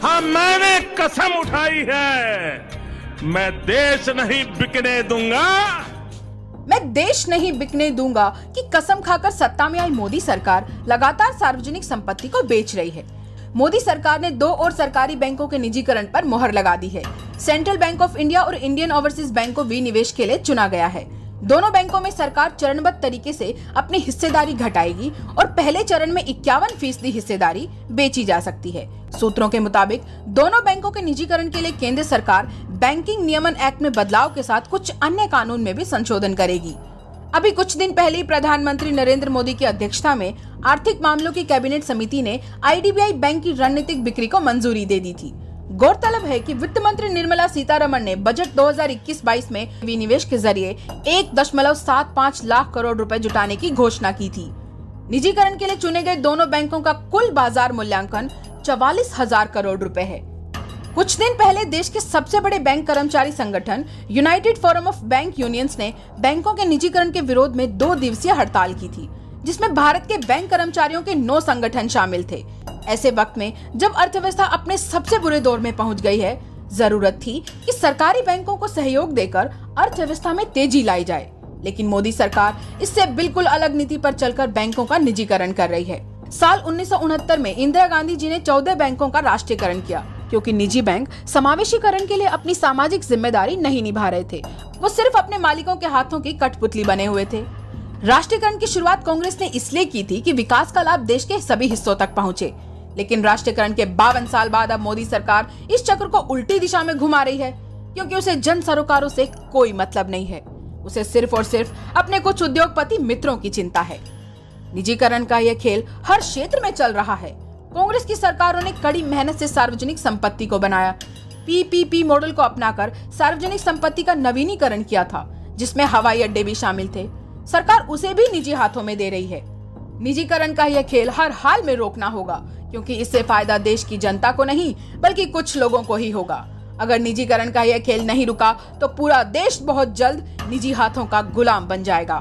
हाँ, मैंने कसम उठाई है, मैं देश नहीं बिकने दूंगा। मैं देश नहीं बिकने दूंगा की कसम खाकर सत्ता में आई मोदी सरकार लगातार सार्वजनिक संपत्ति को बेच रही है। मोदी सरकार ने 2 और सरकारी बैंकों के निजीकरण पर मोहर लगा दी है। सेंट्रल बैंक ऑफ इंडिया और इंडियन ओवरसीज बैंक को विनिवेश के लिए चुना गया है। दोनों बैंकों में सरकार चरणबद्ध तरीके से अपनी हिस्सेदारी घटाएगी और पहले चरण में 51% हिस्सेदारी बेची जा सकती है। सूत्रों के मुताबिक दोनों बैंकों के निजीकरण के लिए केंद्र सरकार बैंकिंग नियमन एक्ट में बदलाव के साथ कुछ अन्य कानून में भी संशोधन करेगी। अभी कुछ दिन पहले ही प्रधानमंत्री नरेंद्र मोदी की अध्यक्षता में आर्थिक मामलों की कैबिनेट समिति ने आईडीबीआई बैंक की रणनीतिक बिक्री को मंजूरी दे दी थी। गौरतलब है कि वित्त मंत्री निर्मला सीतारमण ने बजट 2021-22 में विनिवेश के जरिए 1.75 लाख करोड़ रुपए जुटाने की घोषणा की थी। निजीकरण के लिए चुने गए दोनों बैंकों का कुल बाजार मूल्यांकन 44,000 करोड़ रुपए है। कुछ दिन पहले देश के सबसे बड़े बैंक कर्मचारी संगठन United forum of bank unions ने बैंकों के निजीकरण के विरोध में 2 दिवसीय हड़ताल की थी, जिसमें भारत के बैंक कर्मचारियों के 9 संगठन शामिल थे। ऐसे वक्त में जब अर्थव्यवस्था अपने सबसे बुरे दौर में पहुंच गई है, जरूरत थी कि सरकारी बैंकों को सहयोग देकर अर्थव्यवस्था में तेजी लाई जाए। लेकिन मोदी सरकार इससे बिल्कुल अलग नीति पर चलकर बैंकों का निजीकरण कर रही है। साल 1969 में इंदिरा गांधी जी ने 14 बैंकों का राष्ट्रीयकरण किया, क्योंकि निजी बैंक समावेशीकरण के लिए अपनी सामाजिक जिम्मेदारी नहीं निभा रहे थे। वो सिर्फ अपने मालिकों के हाथों की कठपुतली बने हुए थे। राष्ट्रीयकरण की शुरुआत कांग्रेस ने इसलिए की थी कि विकास का लाभ देश के सभी हिस्सों तक पहुंचे। लेकिन राष्ट्रीयकरण के 52 साल बाद अब मोदी सरकार इस चक्र को उल्टी दिशा में घुमा रही है, क्योंकि उसे जन सरोकारों से कोई मतलब नहीं है। उसे सिर्फ और सिर्फ अपने कुछ उद्योगपति मित्रों की चिंता है। निजीकरण का यह खेल हर क्षेत्र में चल रहा है। कांग्रेस की सरकारों ने कड़ी मेहनत से सार्वजनिक संपत्ति को बनाया। पीपीपी मॉडल को अपनाकर सार्वजनिक संपत्ति का नवीनीकरण किया था, जिसमें हवाई अड्डे भी शामिल थे। सरकार उसे भी निजी हाथों में दे रही है। निजीकरण का यह खेल हर हाल में रोकना होगा, क्योंकि इससे फायदा देश की जनता को नहीं बल्कि कुछ लोगों को ही होगा। अगर निजीकरण का यह खेल नहीं रुका तो पूरा देश बहुत जल्द निजी हाथों का गुलाम बन जाएगा।